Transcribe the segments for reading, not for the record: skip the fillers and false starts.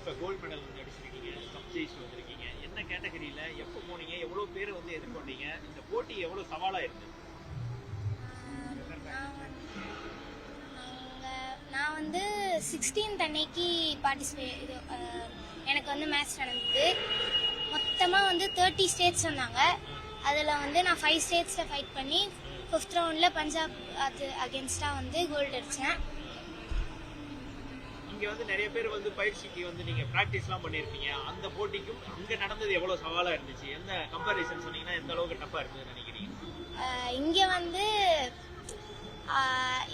இப்போ gold medal வந்து அடிச்சிருக்கீங்க, cup ஜெயிச்சு வந்திருக்கீங்க. என்ன கேட்டகரியில் எப்போ போனீங்க, எவ்வளோ பேர் வந்து எதிர்கொண்டீங்க, இந்த போட்டி எவ்வளோ சவாலாக இருந்தது? நான் வந்து 16th அன்னைக்கு எனக்கு வந்து மேட்ச் நடந்தது. மொத்தமாக வந்து 30 ஸ்டேட்ஸ் வந்தாங்க. அதில் வந்து நான் 5 ஸ்டேட்ஸில் ஃபைட் பண்ணி 5th ரவுண்டில் பஞ்சாப் அகேன்ஸ்டாக வந்து கோல்டு அடித்தேன். இங்கே வந்து நிறைய பேர் வந்து பயிற்சிக்கு வந்து நீங்கள் ப்ராக்டிஸ்லாம் பண்ணியிருப்பீங்க. அந்த போட்டிக்கும் அங்கே நடந்தது எவ்வளோ சவாலாக இருந்துச்சு? எந்த கம்பேரிசன் சொன்னீங்கன்னா எந்த அளவுக்கு டஃப்பாக இருந்ததுன்னு நினைக்கிறீங்க? இங்கே வந்து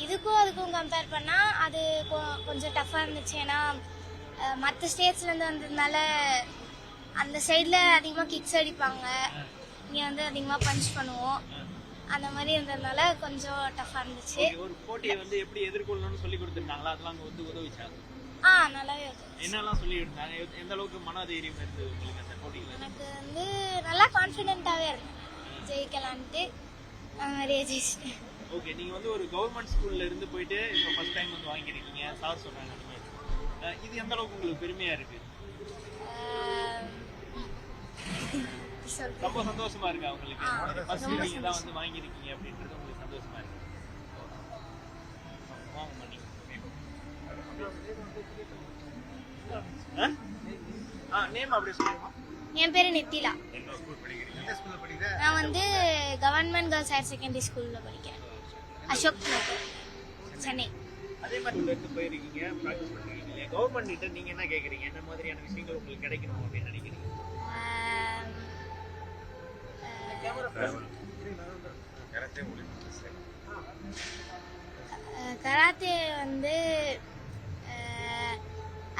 இதுக்கும் அதுக்கும் கம்பேர் பண்ணால் அது கொஞ்சம் டஃப்பாக இருந்துச்சு. ஏன்னா மற்ற ஸ்டேட்ஸ்லேருந்து வந்ததுனால அந்த சைடில் அதிகமாக கிக்ஸ் அடிப்பாங்க, இங்கே வந்து அதிகமாக பஞ்ச் பண்ணுவோம். அந்த மாதிரி இருந்ததுனால கொஞ்சம் டஃப்பாக இருந்துச்சு. ஒரு போட்டியை வந்து எப்படி எதிர்கொள்ளணும்னு சொல்லி கொடுத்துருந்தாங்களா? அதெல்லாம் அங்கே வந்து உதவிச்சாங்க? நல்லாவே உதவி. என்னெல்லாம் சொல்லி கொடுத்தாங்க? எந்த அளவுக்கு மனதைரியம் இருந்தது உங்களுக்கு அந்த போட்டியில்? எனக்கு வந்து நல்லா கான்ஃபிடென்ட்டாகவே இருந்தேன், ஜெயிக்கலான்ட்டு. அந்த மாதிரியே ஜெயிச்சிட்டேன். ஓகே, நீங்கள் வந்து ஒரு கவர்மெண்ட் ஸ்கூல்ல இருந்து போயிட்டு இப்போ ஃபர்ஸ்ட் டைம் வந்து வாங்கியிருக்கீங்க, சார் சொல்கிறாங்க அந்த மாதிரி. இது எந்த அளவுக்கு உங்களுக்கு பெருமையாக இருக்குது? ரொம்ப சந்தோஷமா இருக்கு உங்களுக்கு. ஃபர்ஸ்ட் நீங்க தான் வந்து வாங்கியிருக்கீங்க அப்படின்றது உங்களுக்கு சந்தோஷமா இருக்கு. நேம் அப்படியே சொல்லுங்க. என் பேரு நித்திலா. நான் வந்து கவர்மெண்ட் கேர்ள்ஸ் ஹையர் செகண்டரி ஸ்கூல்ல படிக்கிறேன், அசோக் நகர், சென்னை. அதே மாதிரி இருந்து போயிருக்கீங்க, ப்ராக்டிஸ் பண்ணிருக்கீங்க இல்லையா? கவர்மெண்ட் கிட்ட நீங்க என்ன கேக்குறீங்க? என்ன மாதிரியான விஷயங்கள் உங்களுக்கு கிடைக்கணும் அப்படின்னு நினைக்கிறீங்க? கராத்தே வந்து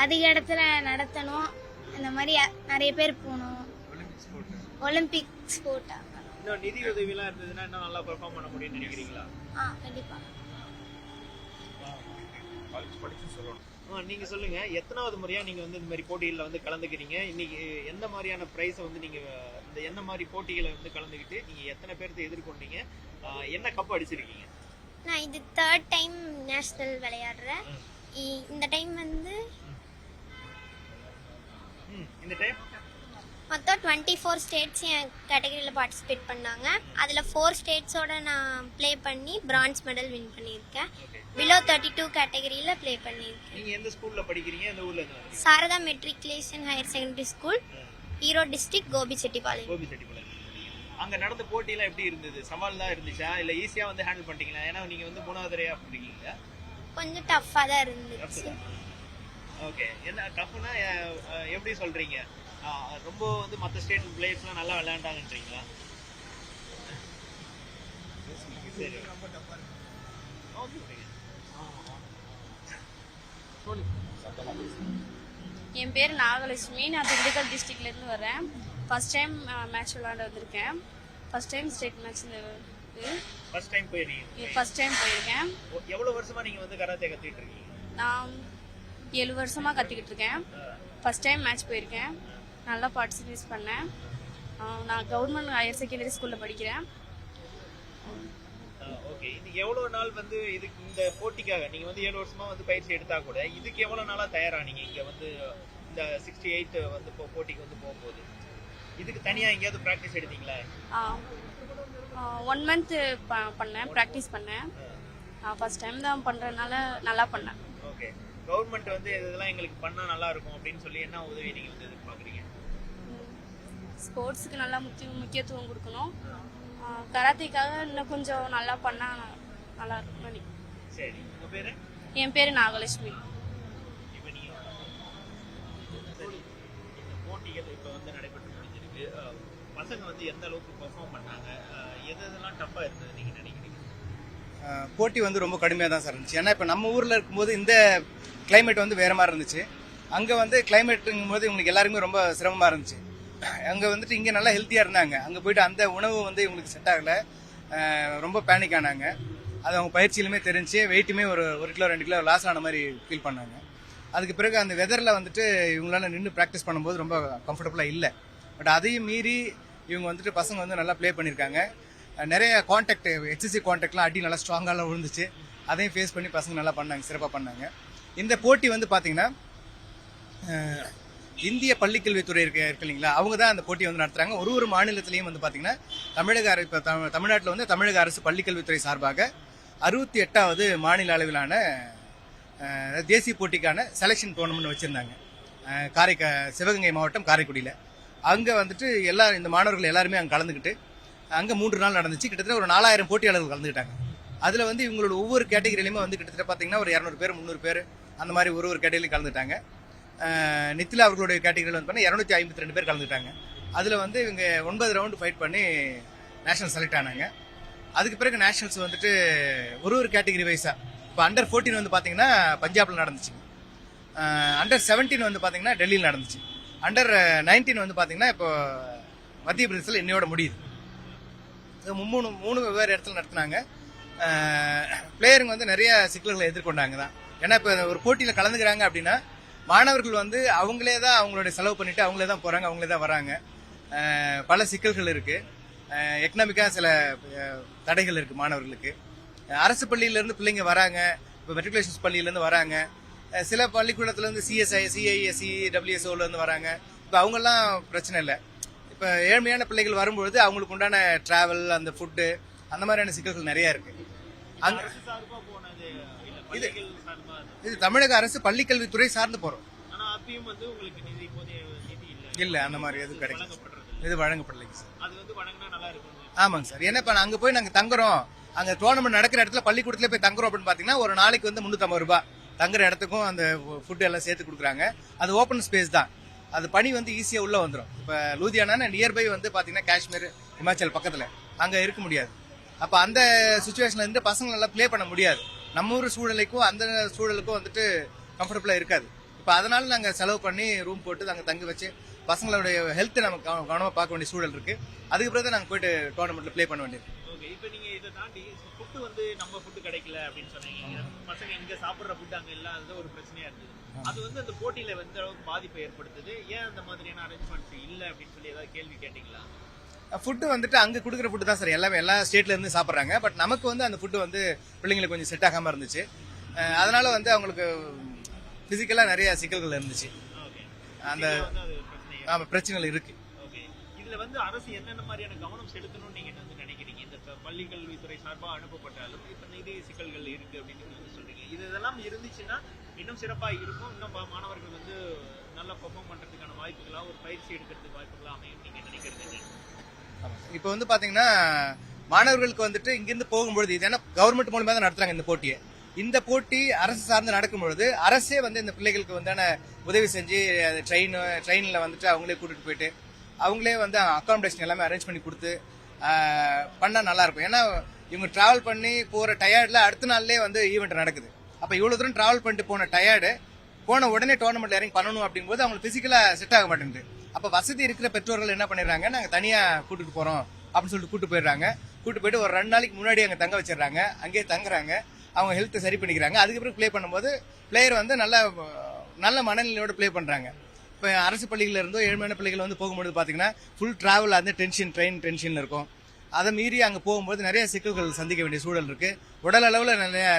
அதிக இடத்துல நடத்தணும், இந்த மாதிரி நிறைய பேர் போகணும், ஒலிம்பிக் ஸ்போர்ட். இன்னும் நிதி உதவிலாம் இருந்ததுன்னா இன்னும் நல்லா பெர்ஃபார்ம் பண்ண முடியும்னு நினைக்கிறீங்களா? கண்டிப்பா. நீங்க சொல்லுங்க, எத்தனாவது முறையா நீங்க வந்து இந்த மாதிரி போட்டிகளில் வந்து கலந்துக்கிறீங்க? இன்னைக்கு எந்த மாதிரியான பிரைஸை வந்து நீங்க இந்த எந்த மாதிரி போட்டிகளை வந்து கலந்துக்கிட்டு நீங்க எத்தனை பேர்த்தை எதிர்கொண்டீங்க? என்ன கப் அடிச்சிருக்கீங்க? நான் இது 3rd டைம் நேஷனல் விளையாடுறேன். இந்த டைம் வந்து இந்த டைம் மொத்தம் 24 ஸ்டேட்ஸ் என் கேட்டகரியில் பார்ட்டிசிபேட் பண்ணாங்க. அதில் 4 ஸ்டேட்ஸோட நான் ப்ளே பண்ணி பிரான்ஸ் மெடல் வின் பண்ணியிருக்கேன். பிலோ 32 கேட்டகரியில் ப்ளே பண்ணியிருக்கேன். நீங்கள் எந்த ஸ்கூலில் படிக்கிறீங்க? எந்த ஊரில் இருந்து? Saradha matriculation higher secondary school, Erode district, Gobichettipalayam. அங்கே நடந்த போட்டியெல்லாம் எப்படி இருந்தது? சவால் தான் இருந்துச்சா இல்லை ஈஸியாக வந்து ஹேண்டில் பண்ணிட்டீங்களா? ஏன்னா நீங்கள் வந்து 3வது தடவையாக பண்ணிருக்கீங்க. கொஞ்சம் டஃப்பாக தான் இருந்துச்சு. ஓகே, என்ன டஃப்னா எப்படி சொல்கிறீங்க? ரொம்ப வந்து மற்ற ஸ்டேட் பிளேயர்ஸ்லாம் நல்லா விளையாண்டாங்கன்றீங்களா? சரி, என் பேர் நாகலட்சுமி. நான் திண்டுக்கல் டிஸ்ட்ரிக்ட்லேருந்து வரேன். ஃபர்ஸ்ட் டைம் மேட்ச் விளையாட வந்திருக்கேன். First time state match. First time போயிருக்கீங்க? ஃபர்ஸ்ட் டைம் போயிருக்கேன். எவ்வளோ வருஷமா நீங்கள் வந்து கராத்தே கற்றுக்கிட்டு இருக்கீங்க? நான் 7 வருஷமாக கற்றுக்கிட்டு இருக்கேன். ஃபர்ஸ்ட் டைம் மேட்ச் போயிருக்கேன், நல்லா பார்ட்டிசிபேட் பண்ணேன். நான் கவர்மெண்ட் ஹையர் செகண்டரி ஸ்கூலில் படிக்கிறேன். ஓகே, இதுக்கு எவ்வளோ நாள் வந்து இதுக்கு இந்த போட்டிக்காக நீங்கள் வந்து 7 வருஷமாக வந்து பயிற்சி எடுத்தால் கூட இதுக்கு எவ்வளோ நாளாக தயாரானீங்க? இங்கே வந்து இந்த 68 வந்து போட்டிக்கு வந்து போகும்போது இதுக்கு தனியாக எங்கேயாவது ப்ராக்டிஸ் எடுத்தீங்களா? 1 month பண்ணேன், ப்ராக்டிஸ் பண்ணேன். ஃபர்ஸ்ட் டைம் தான் பண்ணுறதுனால நல்லா பண்ணேன். ஓகே, கவர்மெண்ட் வந்து இதெல்லாம் எங்களுக்கு பண்ணால் நல்லா இருக்கும் அப்படின்னு சொல்லி என்ன உதவி நீங்கள் வந்து எதிர்பார்க்குறீங்க? ஸ்போர்ட்ஸுக்கு நல்லா முக்கியத்துவம் கொடுக்கணும். கராத்தேக்காக இன்னும் கொஞ்சம் நல்லா பண்ணால் நல்லா இருக்கும். சரி, உங்கள் பேர்? என் பேர் நாகலட்சுமி. இப்போ நீங்கள் சரி, இந்த போட்டிகள் இப்போ வந்து நடைபெற்று முடிஞ்சிருக்கு. பசங்க வந்து எந்த அளவுக்கு பெர்ஃபார்ம் பண்ணாங்க? எதெல்லாம் டஃப்பாக இருந்தது நீங்கள் நினைக்கிறீங்க? போட்டி வந்து ரொம்ப கடுமையாக தான் சார் இருந்துச்சு. ஏன்னா இப்போ நம்ம ஊரில் இருக்கும்போது இந்த கிளைமேட் வந்து வேறு மாதிரி இருந்துச்சு. அங்கே வந்து கிளைமேட்டுங்கும் போது இவங்களுக்கு எல்லாருக்குமே ரொம்ப சிரமமாக இருந்துச்சு. அங்கே வந்துட்டு இங்கே நல்லா ஹெல்த்தியாக இருந்தாங்க, அங்கே போயிட்டு அந்த உணவு வந்து இவங்களுக்கு செட் ஆகலை, ரொம்ப பேனிக் ஆனாங்க. அது அவங்க பயிற்சியிலுமே தெரிஞ்சு வெயிட்டுமே ஒரு 1 கிலோ 2 கிலோ லாஸ் ஆன மாதிரி ஃபீல் பண்ணாங்க. அதுக்கு பிறகு அந்த வெதரில் வந்துட்டு இவங்களால நின்று ப்ராக்டிஸ் பண்ணும்போது ரொம்ப கம்ஃபர்டபுளாக இல்லை. பட் அதையும் மீறி இவங்க வந்துட்டு பசங்க வந்து நல்லா ப்ளே பண்ணியிருக்காங்க. நிறைய கான்டாக்ட், எக்ஸசிவ் கான்டாக்ட்லாம் அடி நல்லா ஸ்ட்ராங்காலாம் விழுந்துச்சு. அதையும் ஃபேஸ் பண்ணி பசங்க நல்லா பண்ணாங்க, சிறப்பாக பண்ணாங்க. இந்த போட்டி வந்து பார்த்தீங்கன்னா இந்திய பள்ளிக்கல்வித்துறை இருக்கு இல்லைங்களா, அவங்க தான் அந்த போட்டியை வந்து நடத்துறாங்க. ஒரு மாநிலத்திலையும் வந்து பார்த்தீங்கன்னா இப்போ தமிழ்நாட்டில் வந்து தமிழக அரசு பள்ளிக்கல்வித்துறை சார்பாக 68வது மாநில அளவிலான தேசிய போட்டிக்கான செலெக்ஷன் டோர்னமெண்ட் வச்சுருந்தாங்க. சிவகங்கை மாவட்டம் காரைக்குடியில். அங்கே வந்துட்டு இந்த மாணவர்கள் எல்லாருமே அங்கே கலந்துக்கிட்டு அங்கே 3 நாள் நடந்துச்சு. கிட்டத்தட்ட ஒரு 4000 போட்டியாளர்கள் கலந்துக்கிட்டாங்க. அதில் வந்து இவங்களோட ஒவ்வொரு கேட்டகரியிலுமே வந்து கிட்டத்தட்ட பார்த்தீங்கன்னா ஒரு 200 பேர் 300 பேர் அந்த மாதிரி ஒரு கேட்டகரியிலும் கலந்துட்டாங்க. நித்திலா அவர்களுடைய கேட்டகரியில் வந்து பார்த்தீங்கன்னா 252 பேர் கலந்துட்டாங்க. அதில் வந்து இவங்க 9 ரவுண்டு ஃபைட் பண்ணி நேஷனல் செலக்ட் ஆனாங்க. அதுக்கு பிறகு நேஷனல்ஸ் வந்துட்டு ஒரு கேட்டகரி வைஸாக இப்போ அண்டர் 14 வந்து பார்த்தீங்கன்னா பஞ்சாபில் நடந்துச்சு. அண்டர் 17 வந்து பார்த்தீங்கன்னா டெல்லியில் நடந்துச்சு. அண்டர் 19 வந்து பார்த்தீங்கன்னா இப்போ மத்திய பிரதேசத்தில் இன்னையோட முடியுது. மூணு வெவ்வேறு இடத்துல நடத்தினாங்க. பிளேயருங்க வந்து நிறைய சிக்கல்களை எதிர்கொண்டாங்க தான். ஏன்னா இப்போ ஒரு போட்டியில் கலந்துக்கிறாங்க அப்படின்னா மாணவர்கள் வந்து அவங்களே தான் அவங்களோட செலவு பண்ணிட்டு அவங்களே தான் போகிறாங்க, அவங்களே தான் வராங்க. பல சிக்கல்கள் இருக்குது. எக்கனாமிக்காக சில தடைகள் இருக்குது மாணவர்களுக்கு. அரசு பள்ளியிலேருந்து பிள்ளைங்க வராங்க, இப்போ மெட்ரிகுலேஷன்ஸ் பள்ளியிலேருந்து வராங்க. சில பள்ளிக்கூடத்துலேருந்து சிஎஸ்ஐ, சிஐஎஸ்சி, டபிள்யூஎஸ்ஓலேருந்து வராங்க. இப்போ அவங்கெல்லாம் பிரச்சனை இல்லை. இப்போ ஏழ்மையான பிள்ளைகள் வரும்பொழுது அவங்களுக்கு உண்டான டிராவல், அந்த ஃபுட்டு, அந்த மாதிரியான சிக்கல்கள் நிறைய இருக்கு. இது தமிழக அரசு பள்ளிக்கல்வித்துறை சார்ந்து போறோம். இல்ல அந்த மாதிரி எதுவும் கிடைக்கும், இது வழங்கப்படலைங்க சார். ஆமாங்க சார். ஏன்னா இப்ப அங்க போய் நாங்க தங்குறோம், அங்க டோர்னமெண்ட் நடக்கிற இடத்துல பள்ளிக்கூடத்துல போய் தங்குறோம் அப்படின்னு பாத்தீங்கன்னா ஒரு நாளைக்கு வந்து 350 ரூபாய் தங்குற இடத்துக்கும் அந்த ஃபுட் எல்லாம் சேர்த்து கொடுக்குறாங்க. அது ஓப்பன் ஸ்பேஸ் தான். அது பனி வந்து ஈஸியா உள்ள வந்துடும். இப்ப லூதியானா நியர்பை வந்து பாத்தீங்கன்னா காஷ்மீர், இமாச்சல் பக்கத்துல அங்க இருக்க முடியாது. அப்ப அந்த சுச்சுவேஷன்ல இருந்து பசங்க எல்லாம் பிளே பண்ண முடியாது. நம்ம ஊர் சூழலுக்கும் அந்த சூழலுக்கும் வந்துட்டு கம்ஃபர்டபுளா இருக்காது. இப்ப அதனால நாங்க செலவு பண்ணி ரூம் போட்டு நாங்க தங்க வச்சு பசங்களுடைய ஹெல்த் நம்ம கவனமா பார்க்க வேண்டிய சூழல் இருக்கு. அதுக்கு பிறகு நாங்க போயிட்டு டோர்னமெண்ட்ல பிளே பண்ண வேண்டியது. இப்போ நீங்க இதை தாண்டி ஃபுட்டு வந்து நம்ம ஃபுட்டு கிடைக்கல அப்படின்னு சொன்னீங்க. பசங்க இங்க சாப்பிடுற ஃபுட் அங்க இல்லாத ஒரு பிரச்சனையா இருந்தது. அது வந்து அந்த போட்டியில எந்த அளவுக்கு பாதிப்பை ஏற்படுத்துது? ஏன் அந்த மாதிரியான அரேஞ்ச்மெண்ட்ஸ் இல்ல அப்படின்னு சொல்லி ஏதாவது கேள்வி கேட்டீங்களா? ஃபுட்டு வந்துட்டு அங்கே கொடுக்குற ஃபுட்டு தான் சார் எல்லா ஸ்டேட்ல இருந்து சாப்பிட்றாங்க. பட் நமக்கு வந்து அந்த ஃபுட்டு வந்து பிள்ளைங்களுக்கு கொஞ்சம் செட் ஆகாம இருந்துச்சு. அதனால வந்து அவங்களுக்கு பிசிக்கலாக நிறைய சிக்கல்கள் இருந்துச்சு. அந்த பிரச்சனைகள் இருக்கு. இதுல வந்து அரசு என்னென்ன மாதிரியான கவனம் செலுத்தணும்னு நீங்க வந்து நினைக்கிறீங்க? இந்த பள்ளிக்கல்வித்துறை சார்பாக அனுப்பப்பட்டாலும் இப்ப நிதி சிக்கல்கள் இருக்கு அப்படின்னு வந்து சொல்றீங்க. இதெல்லாம் இருந்துச்சுன்னா இன்னும் சிறப்பா இருக்கும். இன்னும் மாணவர்கள் வந்து நல்லா பெர்ஃபார்ம் பண்றதுக்கான வாய்ப்புகளா, ஒரு பயிற்சி எடுக்கிறதுக்கு வாய்ப்புகளா அமையும் நீங்க நினைக்கிறது? இப்போ வந்து பாத்தீங்கன்னா மாணவர்களுக்கு வந்துட்டு இங்கிருந்து போகும்பொழுது இது ஏன்னா கவர்மெண்ட் மூலமா தான் நடத்துறாங்க இந்த போட்டியை. இந்த போட்டி அரசு சார்ந்து நடக்கும் பொழுது அரசே வந்து இந்த பிள்ளைகளுக்கு வந்தான உதவி செஞ்சு ட்ரெயின்ல வந்துட்டு அவங்களே கூட்டிட்டு போயிட்டு அவங்களே வந்து அகாமடேஷன் எல்லாமே அரேஞ்ச் பண்ணி கொடுத்து பண்ணா நல்லா இருக்கும். ஏன்னா இவங்க டிராவல் பண்ணி போற டயர்ட்ல அடுத்த நாள்லயே வந்து ஈவெண்ட் நடக்குது. அப்ப இவ்வளவு தூரம் டிராவல் பண்ணிட்டு போன டயர்டு போன உடனே டோர்னமெண்ட்ல இறங்கி பண்ணணும் அப்படிங்கும்போது அவங்களுக்கு பிசிக்கலா செட் ஆக மாட்டேங்குது. அப்ப வசதி இருக்கிற பெற்றோர்கள் என்ன பண்ணிடுறாங்க, நாங்க தனியா கூட்டிட்டு போறோம் அப்படின்னு சொல்லிட்டு கூட்டு போயிடுறாங்க. கூட்டு போயிட்டு ஒரு 2 நாளைக்கு முன்னாடி அங்க தங்க வச்சிடறாங்க. அங்கேயே தங்குறாங்க, அவங்க ஹெல்த் சரி பண்ணிக்கிறாங்க. அதுக்கப்புறம் பிளே பண்ணும்போது பிளேயர் வந்து நல்ல மனநிலையோட பிளே பண்றாங்க. இப்போ அரசு பள்ளிகள் இருந்தோ ஏழ்மையான பிள்ளைகள் வந்து போகும்போது பாத்தீங்கன்னா ஃபுல் டிராவல் அந்த ட்ரெயின் டென்ஷன்ல இருக்கும். அதை மீறி அங்கே போகும்போது நிறைய சிக்கல்கள் சந்திக்க வேண்டிய சூழல் இருக்கு. உடல் அளவில்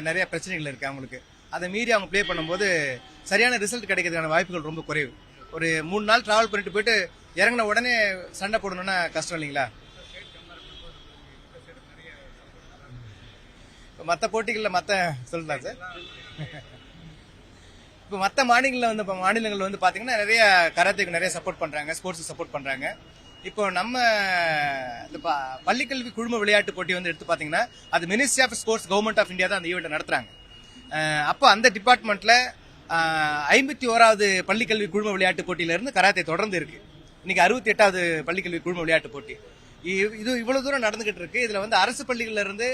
நிறைய பிரச்சனைகள் இருக்கு அவங்களுக்கு. அதை மீறி அவங்க பிளே பண்ணும்போது சரியான ரிசல்ட் கிடைக்கிறதுக்கான வாய்ப்புகள் ரொம்ப குறைவு. ஒரு 3 நாள் டிராவல் பண்ணிட்டு போயிட்டு இறங்கின உடனே சண்டை போடணும்னா கஷ்டம் இல்லைங்களா? மற்ற போட்டிகளில் சொல்லலாம் சார். இப்போ மற்ற மாநிலங்கள் வந்து பாத்தீங்கன்னா நிறைய கராத்தேக்கு நிறைய சப்போர்ட் பண்றாங்க, ஸ்போர்ட்ஸ் சப்போர்ட் பண்றாங்க. இப்போ நம்ம இந்த பள்ளிக்கல்வி குழும விளையாட்டு போட்டி வந்து எடுத்து பாத்தீங்கன்னா அது ministry of sports government of India தான் அந்த ஈவெண்ட் நடத்துறாங்க. அப்போ அந்த டிபார்ட்மெண்ட்ல 51வது பள்ளிக்கல்வி குழும விளையாட்டு போட்டியில இருந்து கராத்தே தொடர்ந்து இருக்கு. இன்னைக்கு 68வது பள்ளிக்கல்வி குழும விளையாட்டு போட்டி. இது இவ்வளவு தூரம் நடந்துகிட்டு இருக்கு. இதுல வந்து அரசு பள்ளிகள்ல இருந்து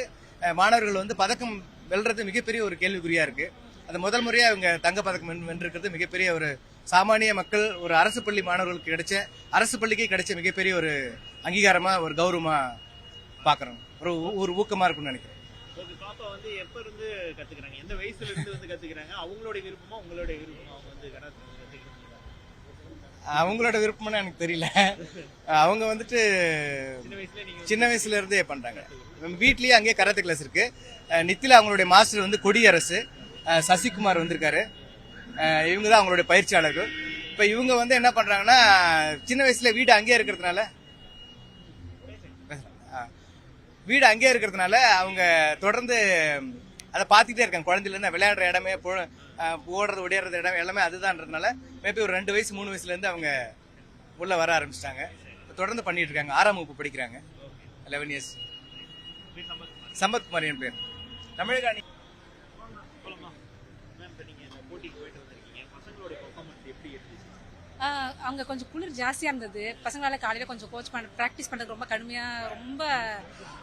மாணவர்கள் வந்து பதக்கம் வெல்றது மிகப்பெரிய ஒரு கேள்விக்குறியா இருக்கு. அது முதல் முறையா இவங்க தங்க பதக்கம் வென்றிருக்கிறது மிகப்பெரிய ஒரு சாமானிய மக்கள், ஒரு அரசு பள்ளி மாணவர்களுக்கு அரசு பள்ளிக்கு கிடைச்ச மிகப்பெரிய ஒரு அங்கீகாரமா, ஒரு கௌரவமா பாக்குறோம். ஒரு ஊக்கமா இருக்கும்னு நினைக்கிறேன். பாப்பா வந்து எப்ப இருந்து கத்துக்கிறாங்க? எந்த வயசுல இருந்து வந்து கத்துக்கிறாங்க? அவங்களோட விருப்பமா உங்களோட விருப்பமா அவங்க வந்து கராத்தே கத்துக்கிறாங்க? அவங்களோட விருப்பம்னு எனக்கு தெரியல. அவங்க வந்துட்டு சின்ன வயசுல இருந்தே பண்றாங்க. வீட்லயே அங்கேயே கராத்தே கிளாஸ் இருக்கு. நித்தில அவங்களுடைய மாஸ்டர் வந்து கொடியரசு சசிகுமார் வந்திருக்காரு. இவங்க தான் அவங்களுடைய பயிற்சியாளர்கள். இப்ப இவங்க வந்து என்ன பண்றாங்கன்னா சின்ன வயசுல வீடு அங்கேயே இருக்கிறதுனால வீடு அங்கேயே இருக்கிறதுனால அவங்க தொடர்ந்து அதை பார்த்துக்கிட்டே இருக்காங்க. குழந்தையில இருந்து விளையாடுற இடமே ஓடுறது ஒடியாடுறது இடம் எல்லாமே அதுதான்றதுனால மேபி ஒரு 2 வயசு 3 வயசுல இருந்து அவங்க உள்ள வர ஆரம்பிச்சிட்டாங்க. தொடர்ந்து பண்ணிட்டு இருக்காங்க. 6ஆம் வகுப்பு படிக்கிறாங்க. 11 இயர்ஸ். சம்பத் குமார் என் பேர். தமிழக அணி போட்டிக்கு போயிட்டு வந்திருக்கீங்க, பசங்களோட பெர்ஃபார்மன்ஸ் எப்படி இருந்துச்சு? அங்கே கொஞ்சம் குளிர் ஜாஸ்தியாக இருந்தது. பசங்களால் காலையில் கொஞ்சம் ப்ராக்டிஸ் பண்ணுறது ரொம்ப கடுமையாக ரொம்ப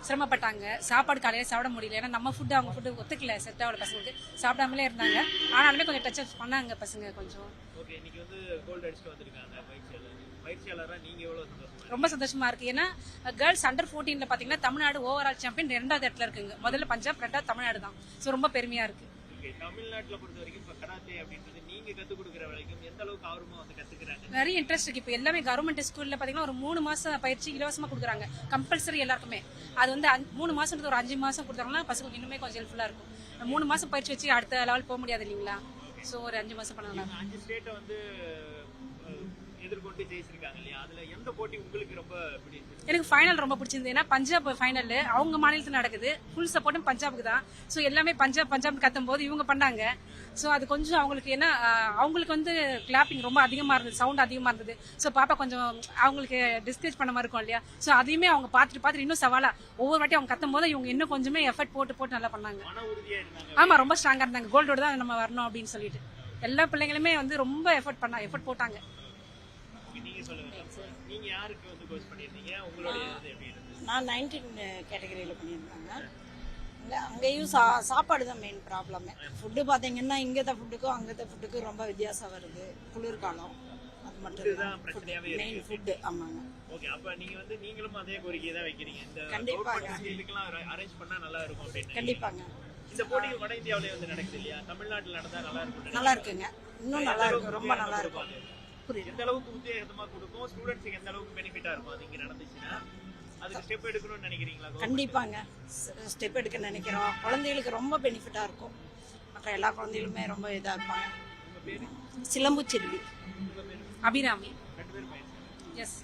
சிரமப்பட்டாங்க. சாப்பாடு காலையில் சாப்பிட முடியல. ஏன்னா நம்ம ஃபுட்டு அவங்க ஃபுட்டு ஒத்துக்கல, செட் ஆகல பசங்களுக்கு. சாப்பிடாமலே இருந்தாங்க. ஆனாலுமே கொஞ்சம் டச் அப் பண்ணாங்க பசங்க கொஞ்சம். ஓகே, இன்னைக்கு வந்து கோல்டு அடிச்சுட்டு வந்திருக்காங்க பயிற்சியாளராக. நீங்கள் எவ்வளோ சந்தோஷமா? ரொம்ப சந்தோஷமா இருக்கு. ஏன்னா கேர்ள்ஸ் அண்டர் 14 பார்த்தீங்கன்னா தமிழ்நாடு ஓவரால் சாம்பியன் 2வது இடத்துல இருக்குங்க. முதல்ல பஞ்சாப், 2வது தமிழ்நாடு தான். ஸோ ரொம்ப பெருமையாக இருக்கு. தமிழ்நாட்டில் பொறுத்த வரைக்கும் இப்போ கராத்தே அப்படின்றது நீங்க கற்றுக் கொடுக்குற வரைக்கும் எந்த அளவுக்கு ஆர்வமா வந்து கத்துக்கிறாங்க? நிறைய இன்ட்ரெஸ்ட் இருக்கு. இப்போ எல்லாமே கவர்மெண்ட் ஸ்கூல்ல பாத்தீங்கன்னா ஒரு 3 மாசம் பயிற்சி இலவசமா கொடுக்குறாங்க, கம்பல்சரி எல்லாருக்குமே. அது வந்து 3 மாசம் ஒரு 5 மாசம் கொடுத்தாங்கன்னா பசங்களுக்கு இன்னுமே கொஞ்சம் ஹெல்ப்ஃபுல்லா இருக்கும். 3 மாசம் பயிற்சி வச்சு அடுத்த லெவல் போக முடியாது இல்லைங்களா? ஸோ ஒரு 5 மாசம் பண்ணலாம். 5 ஸ்டேட்டை வந்து எதிர்கொண்டு ஜெயிச்சிருக்காங்க இல்லையா? அதுல எந்த போட்டி உங்களுக்கு ரொம்ப பிடிச்சிருக்கு? எனக்கு ஃபைனல் ரொம்ப பிடிச்சிருந்தது. ஏன்னா பஞ்சாப் ஃபைனல் அவங்க மாநிலத்தில் நடக்குது. ஃபுல் சப்போர்ட்டும் பஞ்சாபுக்கு தான். ஸோ எல்லாமே பஞ்சாப் கத்தும் போது இவங்க பண்ணாங்க. ஸோ அது கொஞ்சம் அவங்களுக்கு ஏன்னா அவங்களுக்கு வந்து கிளாப்பிங் ரொம்ப அதிகமாக இருந்தது, சவுண்ட் அதிகமாக இருந்தது. ஸோ பாப்பா கொஞ்சம் அவங்களுக்கு டிஸ்கரேஜ் பண்ண மாதிரி இருக்கும் இல்லையா? ஸோ அதையுமே அவங்க பார்த்துட்டு இன்னும் சவாலா ஒவ்வொரு வாட்டி அவங்க கத்தும் போது இவங்க இன்னும் கொஞ்சமே எஃபர்ட் போட்டு நல்லா பண்ணாங்க. மன உறுதியா இருந்தாங்க. ஆமா, ரொம்ப ஸ்ட்ராங்கா இருந்தாங்க. கோல்டோட தான் நம்ம வரணும் அப்படின்னு சொல்லிட்டு எல்லா பிள்ளைங்களுமே வந்து ரொம்ப எஃபர்ட் போட்டாங்க. நீங்க சொல்லுங்க, நீங்க யாருக்கு வந்து கோச் பண்ணிருந்தீங்க? உங்களுடைய இது எப்படி இருந்துச்சு? நான் 19 கேட்டகரியில் பண்ணியிருந்தாங்க. அங்கேயும் சாப்பாடு தான் மெயின் ப்ராப்ளமே. ஃபுட்டு பார்த்தீங்கன்னா இங்கத்த ஃபுட்டுக்கும் அங்கத்த ஃபுட்டுக்கும் ரொம்ப வித்தியாசம் வருது. குளிர்காலம் அது மட்டும் தான் மெயின் ஃபுட்டு. ஆமாங்க. ஓகே, அப்ப நீங்க வந்து நீங்களும் அதே கோரிக்கை தான் வைக்கிறீங்க, இந்த கண்டிப்பாங்க இதுக்கெல்லாம் அரேஞ்ச் பண்ணா நல்லா இருக்கும் அப்படின்னு? கண்டிப்பாங்க. இந்த போட்டி வட இந்தியாவிலே வந்து நடக்குது இல்லையா? தமிழ்நாட்டில் நடந்தா நல்லா இருக்கும். நல்லா இருக்குங்க, இன்னும் நல்லா இருக்கும், ரொம்ப நல்லா இருக்கும். எந்த அளவுக்கு உத்தேசமா கொடுக்கும், ஸ்டூடெண்ட்ஸ்க்கு எந்த அளவுக்கு பெனிஃபிட்டா இருக்கும் அது இங்க நடந்துச்சுன்னா? அதுக்கு ஸ்டெப் எடுக்கணும்னு நினைக்கிறீங்களா? கண்டிப்பாங்க, ஸ்டெப் எடுக்க நினைக்கிறோம். குழந்தைகளுக்கு ரொம்ப பெனிஃபிட்டா இருக்கும். மற்ற எல்லா குழந்தைகளுமே ரொம்ப இதா இருப்பாங்க. உங்க பேரு? சிலம்பு செல்வி. அபிராமி. 2 பேரும் பயிற்சி. எஸ்.